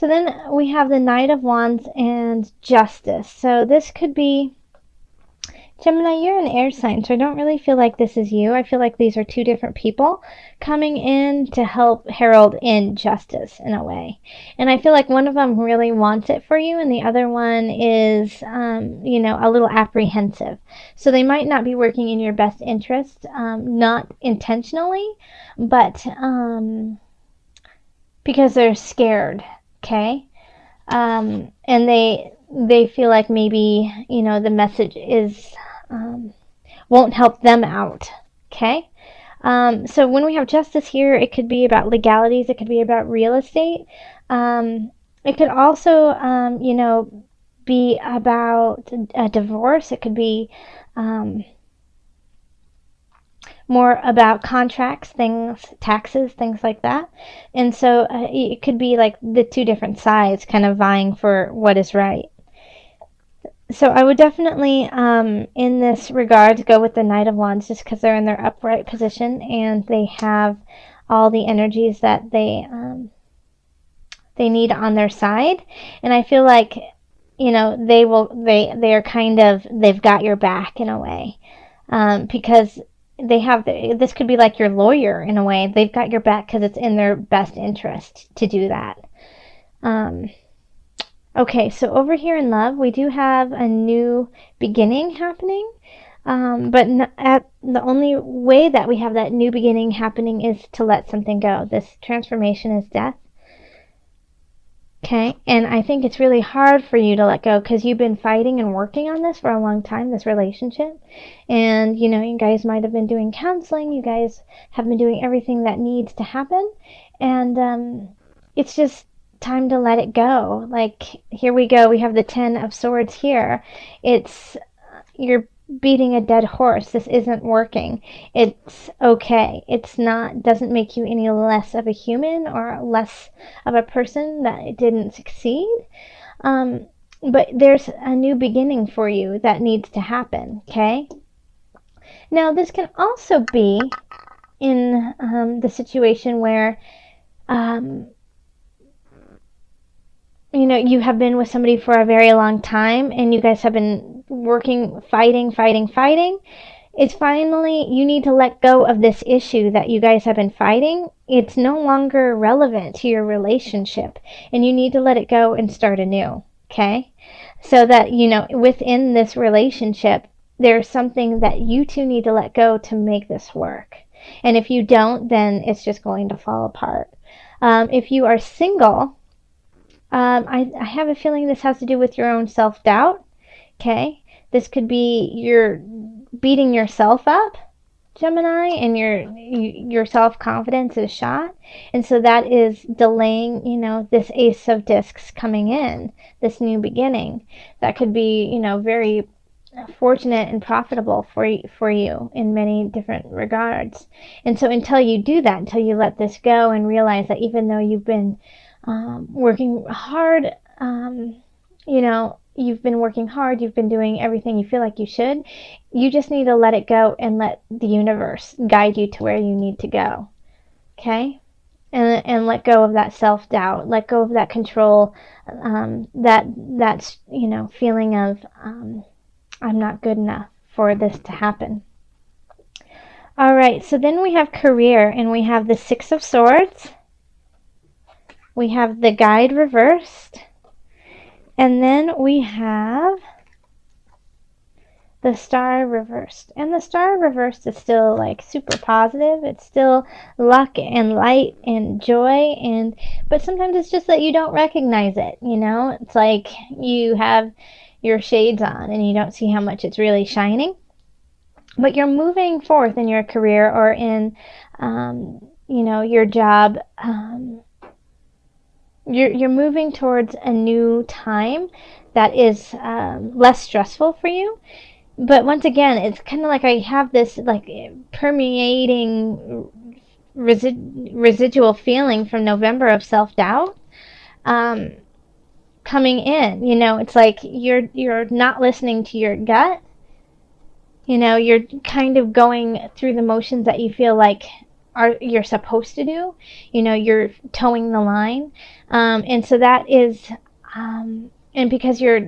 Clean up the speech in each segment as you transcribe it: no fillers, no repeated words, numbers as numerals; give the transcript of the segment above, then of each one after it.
So then we have the Knight of Wands and Justice. So this could be Gemini, you're an air sign, so I don't really feel like this is you. I feel like these are two different people coming in to help herald in justice in a way. And I feel like one of them really wants it for you, and the other one is, a little apprehensive. So they might not be working in your best interest, not intentionally, but because they're scared, okay? And they feel like maybe, the message is won't help them out. Okay. So when we have justice here, it could be about legalities. It could be about real estate. It could also, be about a divorce. It could be more about contracts, things, taxes, things like that. And so it could be like the two different sides kind of vying for what is right. So I would definitely, in this regard, go with the Knight of Wands just because they're in their upright position and they have all the energies that they need on their side. And I feel like, they've got your back in a way, because this could be like your lawyer in a way. They've got your back because it's in their best interest to do that. Okay, so over here in love, we do have a new beginning happening, but the only way that we have that new beginning happening is to let something go. This transformation is death. Okay, and I think it's really hard for you to let go because you've been fighting and working on this for a long time, this relationship. And, you guys might have been doing counseling. You guys have been doing everything that needs to happen. And it's just time to let it go. Like, here we go. We have the 10 of Swords here. You're beating a dead horse. This isn't working. It's okay. Doesn't make you any less of a human or less of a person that it didn't succeed. But there's a new beginning for you that needs to happen. Okay. Now, this can also be in the situation where, you have been with somebody for a very long time and you guys have been working, fighting. It's finally, you need to let go of this issue that you guys have been fighting. It's no longer relevant to your relationship and you need to let it go and start anew. Okay. So that, within this relationship, there's something that you two need to let go to make this work. And if you don't, then it's just going to fall apart. If you are single, I have a feeling this has to do with your own self-doubt. Okay. This could be you're beating yourself up, Gemini, and your self-confidence is shot. And so that is delaying, this Ace of Discs coming in, this new beginning. That could be, very fortunate and profitable for you in many different regards. And so until you do that, until you let this go and realize that even though you've been working hard, you've been working hard, you've been doing everything you feel like you should, you just need to let it go and let the universe guide you to where you need to go. Okay? And let go of that self-doubt, let go of that control, that's feeling of I'm not good enough for this to happen. All right, so then we have career, and we have the Six of Swords. We have the Guide reversed. And then we have the Star reversed. And the Star reversed is still like super positive. It's still luck and light and joy. But sometimes it's just that you don't recognize it. It's like you have your shades on and you don't see how much it's really shining. But you're moving forth in your career or in, your job. You're moving towards a new time that is less stressful for you. But once again, it's kind of like I have this like permeating residual feeling from November of self-doubt coming in. It's like you're not listening to your gut. You're kind of going through the motions that you feel like you're supposed to do. You know, you're towing the line, and so that is, and because you're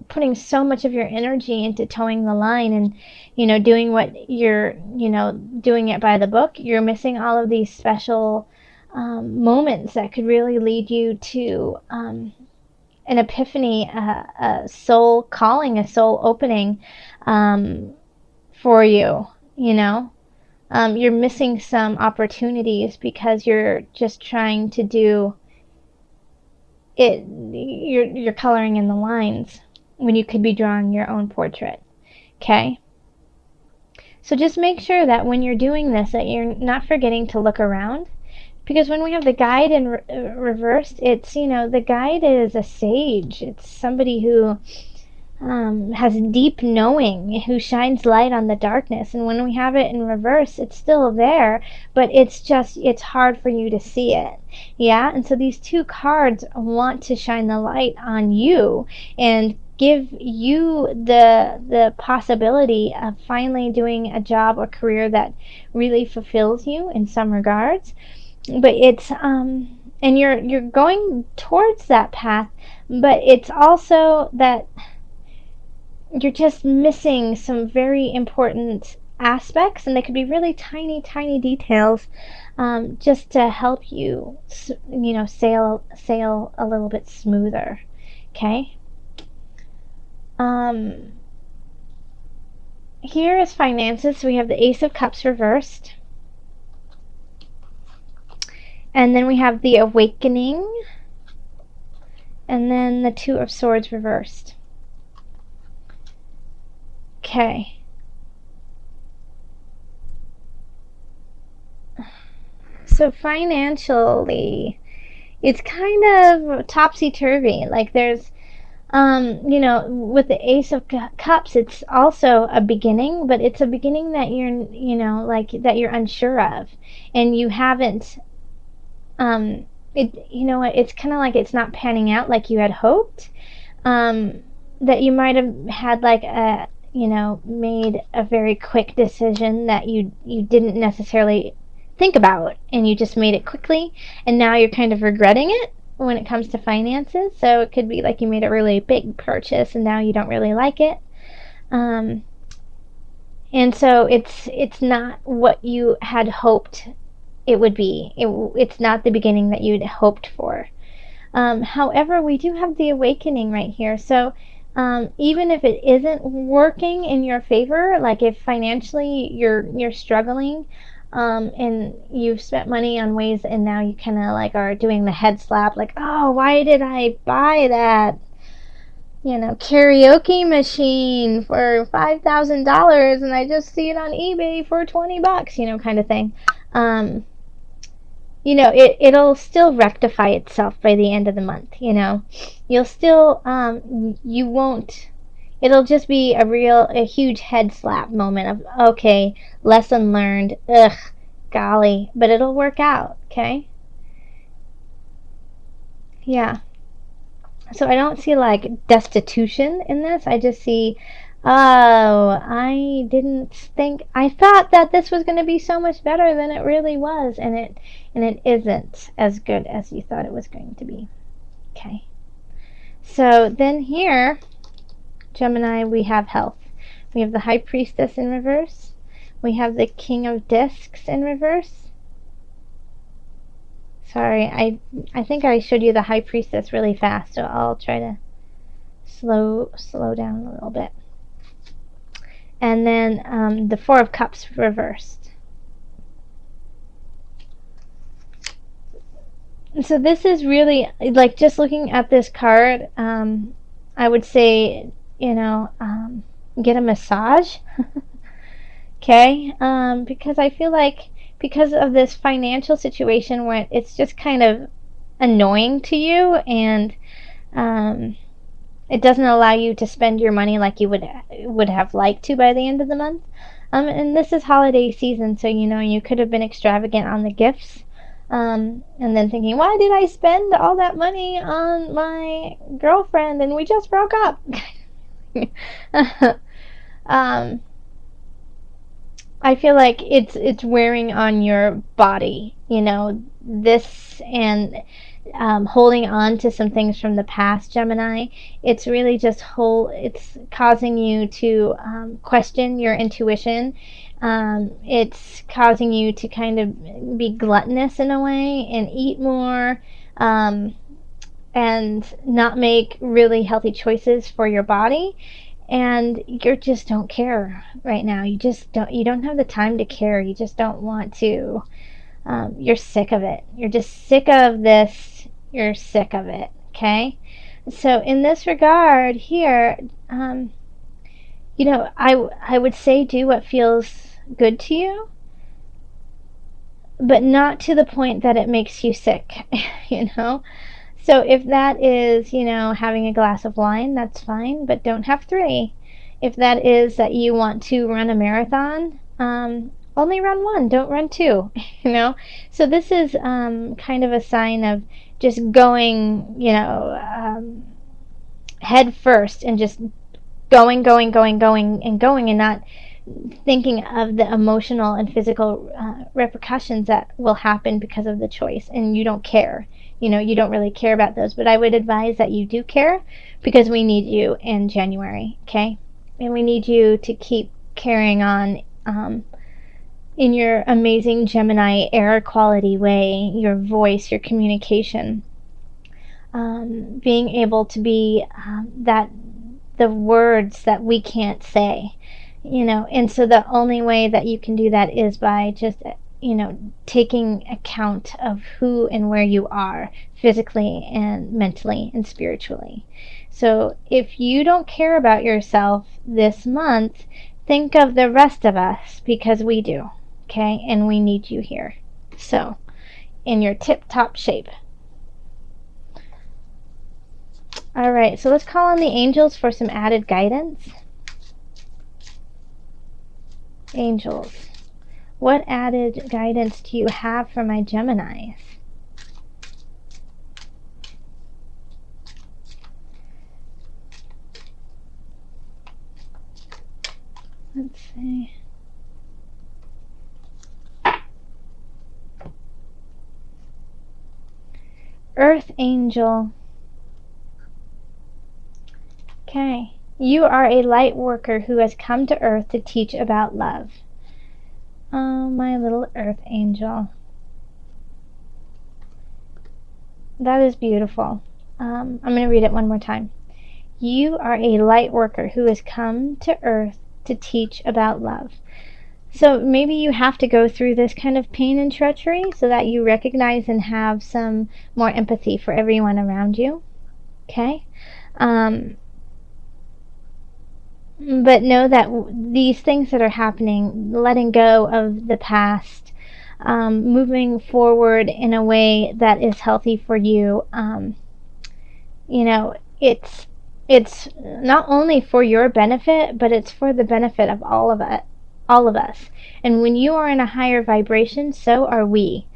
putting so much of your energy into towing the line and, you know, doing what you're, you know, doing it by the book, you're missing all of these special moments that could really lead you to an epiphany, a soul calling, a soul opening for you, you know. You're missing some opportunities because you're just trying to do it. You're coloring in the lines when you could be drawing your own portrait. Okay? So just make sure that when you're doing this, that you're not forgetting to look around. Because when we have the guide in reversed, it's, you know, the guide is a sage. It's somebody who has deep knowing, who shines light on the darkness. And when we have it in reverse, it's still there, but it's just, it's hard for you to see it. Yeah. And so these two cards want to shine the light on you and give you the possibility of finally doing a job or career that really fulfills you in some regards. But it's and you're going towards that path, but it's also that you're just missing some very important aspects, and they could be really tiny details, just to help you, you know, sail a little bit smoother. Okay. Here is finances. So we have the Ace of Cups reversed, and then we have the Awakening, and then the Two of Swords reversed. Okay. So financially, it's kind of topsy-turvy. Like there's, you know, with the Ace of Cups, it's also a beginning, but it's a beginning that you're, you know, like that you're unsure of, and you haven't, you know what, it's kind of like it's not panning out like you had hoped, that you might have had like a, you know, made a very quick decision that you didn't necessarily think about, and you just made it quickly, and now you're kind of regretting it when it comes to finances. So it could be like you made a really big purchase and now you don't really like it, and so it's not what you had hoped it would be. It's not the beginning that you'd hoped for. However, we do have the Awakening right here. So even if it isn't working in your favor, like if financially you're struggling, and you've spent money on ways, and now you kind of like are doing the head slap, like, oh, why did I buy that, you know, karaoke machine for $5,000 and I just see it on eBay for $20, you know, kind of thing. You know, it'll still rectify itself by the end of the month. You know, you'll still, you won't, it'll just be a huge head slap moment of, okay, lesson learned, ugh, golly, but it'll work out. Okay. Yeah. So I don't see like destitution in this. I just see, oh, I didn't think, I thought that this was going to be so much better than it really was, and it isn't as good as you thought it was going to be. Okay. So then here, Gemini, we have health. We have the High Priestess in reverse. We have the King of Discs in reverse. Sorry, I think I showed you the High Priestess really fast, so I'll try to slow down a little bit. And then the Four of Cups reversed. So this is really, like, just looking at this card, I would say, you know, get a massage. Okay? Because I feel like, because of this financial situation where it's just kind of annoying to you, and it doesn't allow you to spend your money like you would have liked to by the end of the month. And this is holiday season, so, you know, you could have been extravagant on the gifts, and then thinking, why did I spend all that money on my girlfriend and we just broke up? I feel like it's wearing on your body, you know, this and holding on to some things from the past, Gemini. It's really just it's causing you to question your intuition. It's causing you to kind of be gluttonous in a way and eat more. And not make really healthy choices for your body, and you just don't care right now. You don't have the time to care. You just don't want to. You're sick of it. You're just sick of this. You're sick of it. Okay. So in this regard here, I would say do what feels good to you, but not to the point that it makes you sick. you know So if that is, having a glass of wine, that's fine, but don't have three. If that is that you want to run a marathon, only run one, don't run two, So this is kind of a sign of just going, head first and just going, and not thinking of the emotional and physical repercussions that will happen because of the choice, and you don't care. You don't really care about those, but I would advise that you do care, because we need you in January, okay? And we need you to keep carrying on in your amazing Gemini air quality way, your voice, your communication, being able to be the words that we can't say, and so the only way that you can do that is by just taking account of who and where you are physically and mentally and spiritually. So if you don't care about yourself this month, think of the rest of us, because we do, okay? And we need you here. So in your tip-top shape. All right, so let's call on the angels for some added guidance. Angels, what added guidance do you have for my Geminis? Let's see. Earth Angel. Okay. You are a light worker who has come to Earth to teach about love. Oh, my little Earth Angel. That is beautiful. I'm going to read it one more time. You are a light worker who has come to Earth to teach about love. So maybe you have to go through this kind of pain and treachery so that you recognize and have some more empathy for everyone around you. Okay? But know that these things that are happening, letting go of the past, moving forward in a way that is healthy for you, it's not only for your benefit, but it's for the benefit of all of us. And when you are in a higher vibration, so are we.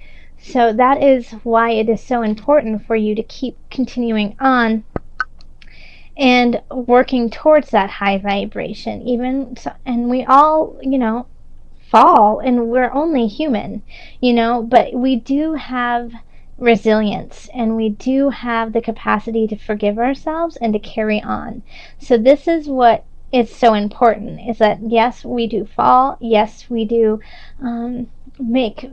So that is why it is so important for you to keep continuing on and working towards that high vibration. And we all, fall, and we're only human, but we do have resilience, and we do have the capacity to forgive ourselves and to carry on. So this is what is so important, is that yes, we do fall, yes, we do make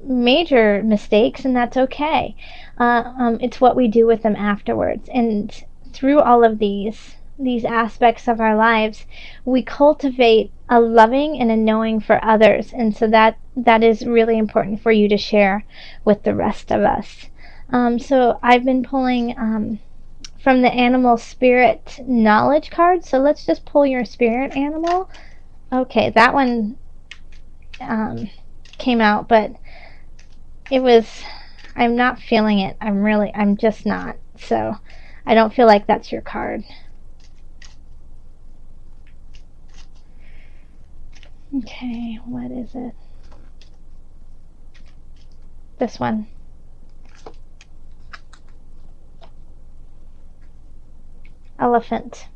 major mistakes, and that's okay. It's what we do with them afterwards. And through all of these aspects of our lives, we cultivate a loving and a knowing for others, and so that is really important for you to share with the rest of us. So I've been pulling from the animal spirit knowledge card, so let's just pull your spirit animal. Okay, that one came out, but I'm not feeling it. I'm just not. So I don't feel like that's your card. Okay, what is it? This one. Elephant.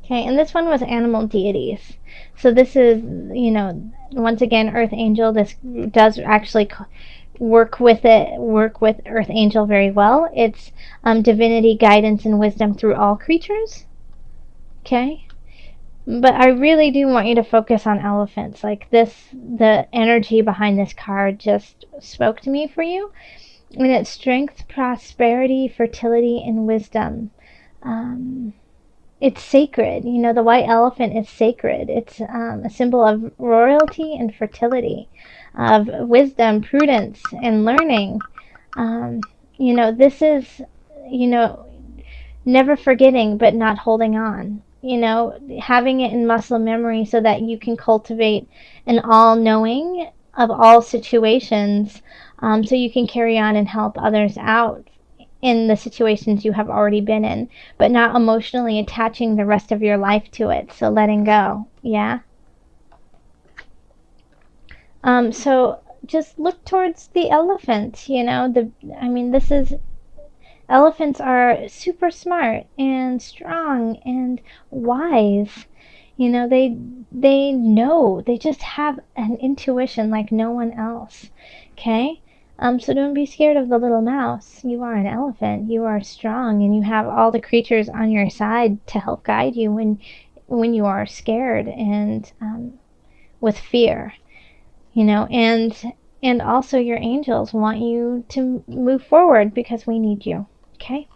Okay, and this one was animal deities. So this is, once again, Earth Angel. This does actually work with Earth Angel very well. It's divinity, guidance, and wisdom through all creatures. Okay? But I really do want you to focus on elephants. Like this, the energy behind this card just spoke to me for you. And it's strength, prosperity, fertility, and wisdom. It's sacred. The white elephant is sacred. It's a symbol of royalty and fertility, of wisdom, prudence, and learning. This is, you know, never forgetting but not holding on. Having it in muscle memory so that you can cultivate an all knowing of all situations, so you can carry on and help others out in the situations you have already been in, but not emotionally attaching the rest of your life to it. So letting go. Yeah. So just look towards the elephant. This is Elephants are super smart and strong and wise. They know. They just have an intuition like no one else. Okay? So don't be scared of the little mouse. You are an elephant. You are strong and you have all the creatures on your side to help guide you when you are scared and with fear. And also your angels want you to move forward because we need you. Okay?